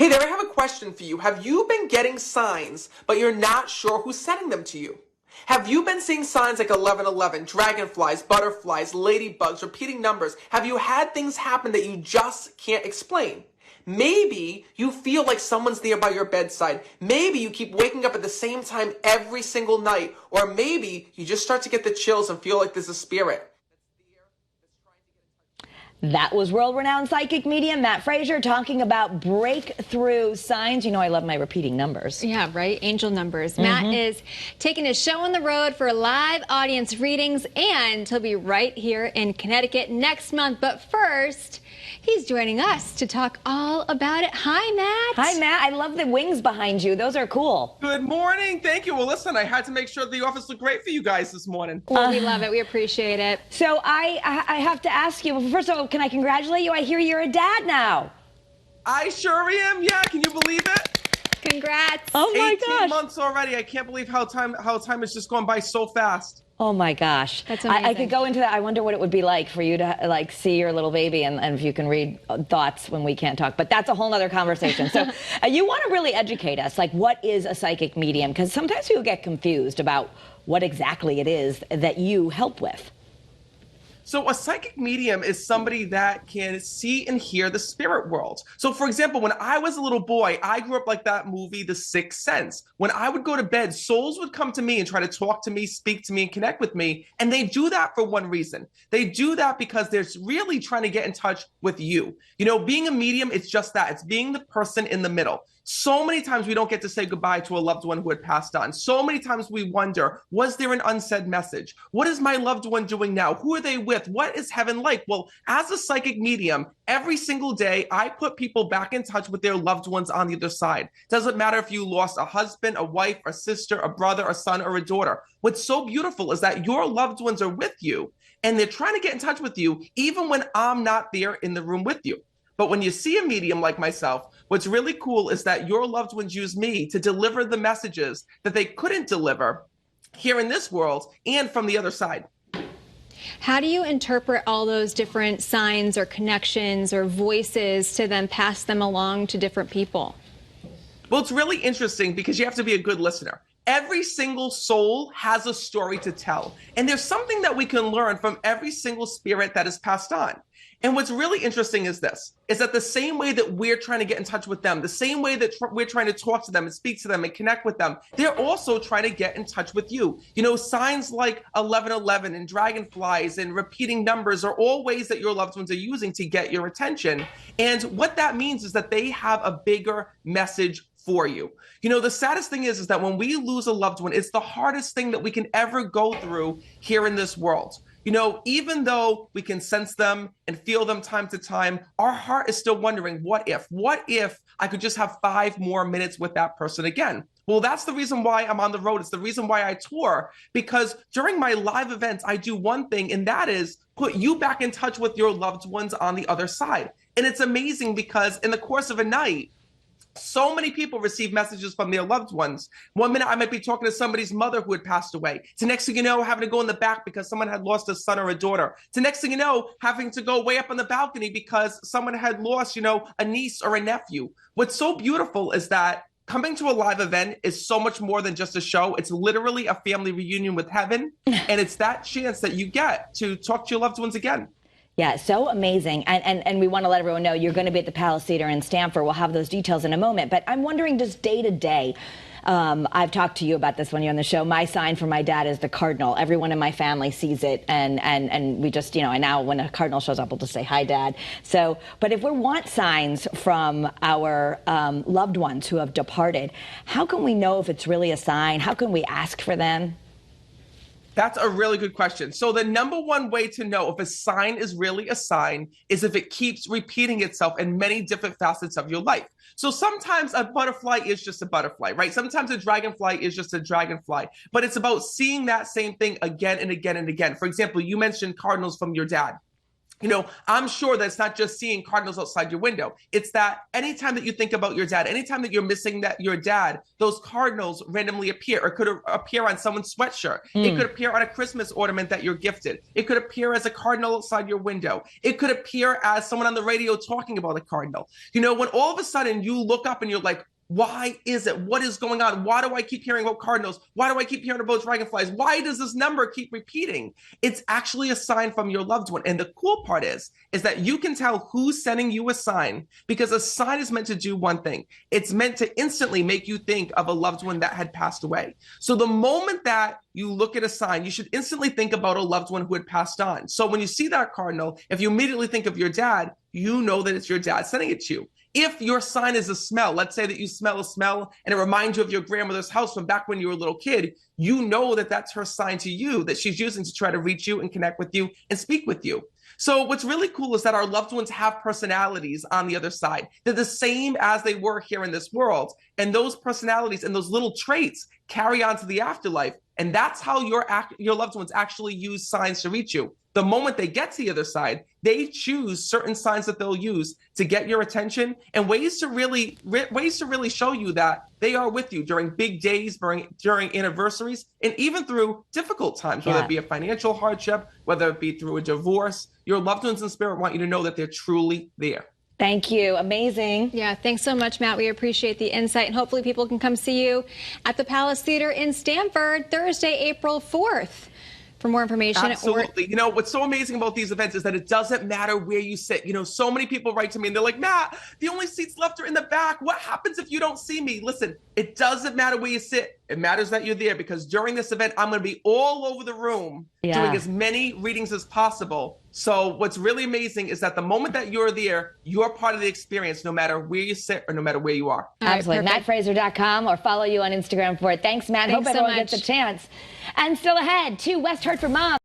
Hey there, I have a question for you. Have you been getting signs, but you're not sure who's sending them to you? Have you been seeing signs like 1111, dragonflies, butterflies, ladybugs, repeating numbers? Have you had things happen that you just can't explain? Maybe you feel like someone's there by your bedside. Maybe you keep waking up at the same time every single night. Or maybe you just start to get the chills and feel like there's a spirit. That was world-renowned psychic medium Matt Frasier talking about breakthrough signs. You know I love my repeating numbers. Yeah, right? Angel numbers. Matt is taking his show on the road for live audience readings, and he'll be right here in Connecticut next month. But first, he's joining us to talk all about it. Hi, Matt. Hi, Matt. I love the wings behind you. Those are cool. Good morning. Thank you. Well, listen, I had to make sure the office looked great for you guys this morning. Well, we love it. We appreciate it. So I have to ask you, first of all, can I congratulate you? I hear you're a dad now. I sure am. Yeah, can you believe it? Congrats. Oh my 18 gosh. months already. I can't believe how time has just gone by so fast. Oh my gosh. That's amazing. I could go into that. I wonder what it would be like for you to like see your little baby and if you can read thoughts when we can't talk. But that's a whole nother conversation. So you want to really educate us. Like, what is a psychic medium? Because sometimes people get confused about what exactly it is that you help with. So a psychic medium is somebody that can see and hear the spirit world. So for example, when I was a little boy, I grew up like that movie, The Sixth Sense. When I would go to bed, souls would come to me and try to talk to me, speak to me, and connect with me. And they do that for one reason. They do that because they're really trying to get in touch with you. You know, being a medium, it's just that. It's being the person in the middle. So many times we don't get to say goodbye to a loved one who had passed on. So many times we wonder, was there an unsaid message? What is my loved one doing now? Who are they with? What is heaven like? Well, as a psychic medium, every single day, I put people back in touch with their loved ones on the other side. Doesn't matter if you lost a husband, a wife, a sister, a brother, a son, or a daughter. What's so beautiful is that your loved ones are with you and they're trying to get in touch with you even when I'm not there in the room with you. But when you see a medium like myself, what's really cool is that your loved ones use me to deliver the messages that they couldn't deliver here in this world and from the other side. How do you interpret all those different signs or connections or voices to then pass them along to different people? Well, it's really interesting because you have to be a good listener. Every single soul has a story to tell. And there's something that we can learn from every single spirit that is passed on. And what's really interesting is this, is that the same way that we're trying to get in touch with them, the same way that we're trying to talk to them and speak to them and connect with them, they're also trying to get in touch with you. You know, signs like 1111 and dragonflies and repeating numbers are all ways that your loved ones are using to get your attention. And what that means is that they have a bigger message for you. You know, the saddest thing is that when we lose a loved one, it's the hardest thing that we can ever go through here in this world. You know, even though we can sense them and feel them time to time, our heart is still wondering, what if I could just have 5 more minutes with that person again? Well, that's the reason why I'm on the road. It's the reason why I tour, because during my live events, I do one thing, and that is put you back in touch with your loved ones on the other side. And it's amazing because in the course of a night, so many people receive messages from their loved ones. One minute I might be talking to somebody's mother who had passed away. To next thing you know, having to go in the back because someone had lost a son or a daughter. To next thing you know, having to go way up on the balcony because someone had lost, you know, a niece or a nephew. What's so beautiful is that coming to a live event is so much more than just a show. It's literally a family reunion with heaven. And it's that chance that you get to talk to your loved ones again. Yeah, so amazing. And we want to let everyone know you're going to be at the Palace Theater in Stamford. We'll have those details in a moment. But I'm wondering, just day to day, I've talked to you about this when you're on the show. My sign for my dad is the cardinal. Everyone in my family sees it. And we just, you know, and now when a cardinal shows up, we'll just say, hi, Dad. So, but if we want signs from our loved ones who have departed, how can we know if it's really a sign? How can we ask for them? That's a really good question. So the number one way to know if a sign is really a sign is if it keeps repeating itself in many different facets of your life. So sometimes a butterfly is just a butterfly, right? Sometimes a dragonfly is just a dragonfly, but it's about seeing that same thing again and again and again. For example, you mentioned cardinals from your dad. I'm sure that it's not just seeing cardinals outside your window. It's that anytime that you think about your dad, anytime that you're missing your dad, those cardinals randomly appear. It could appear on someone's sweatshirt. It could appear on a Christmas ornament that you're gifted. It could appear as a cardinal outside your window. It could appear as someone on the radio talking about a cardinal. When all of a sudden you look up and you're like, why is it? What is going on? Why do I keep hearing about cardinals? Why do I keep hearing about dragonflies? Why does this number keep repeating? It's actually a sign from your loved one. And the cool part is that you can tell who's sending you a sign, because a sign is meant to do one thing. It's meant to instantly make you think of a loved one that had passed away. So the moment that you look at a sign, you should instantly think about a loved one who had passed on. So when you see that cardinal, if you immediately think of your dad, you know that it's your dad sending it to you. If your sign is a smell, let's say that you smell a smell and it reminds you of your grandmother's house from back when you were a little kid, you know that that's her sign to you that she's using to try to reach you and connect with you and speak with you. So what's really cool is that our loved ones have personalities on the other side. They're the same as they were here in this world. And those personalities and those little traits carry on to the afterlife. And that's how your loved ones actually use signs to reach you. The moment they get to the other side, they choose certain signs that they'll use to get your attention, and ways to really show you that they are with you during big days, during anniversaries, and even through difficult times, whether it be a financial hardship, whether it be through a divorce. Your loved ones in spirit want you to know that they're truly there. Thank you. Amazing. Yeah, thanks so much, Matt. We appreciate the insight, and hopefully people can come see you at the Palace Theater in Stamford Thursday, April 4th. For more information. Absolutely. What's so amazing about these events is that it doesn't matter where you sit. So many people write to me and they're like, Matt, the only seats left are in the back. What happens if you don't see me? Listen, it doesn't matter where you sit. It matters that you're there, because during this event, I'm going to be all over the room doing as many readings as possible. So what's really amazing is that the moment that you're there, you're part of the experience, no matter where you sit or no matter where you are. Absolutely. MattFrasier.com, or follow you on Instagram for it. Thanks, Matt. Thanks Hope everyone so much. gets a chance. And still ahead, to West Hartford Mom.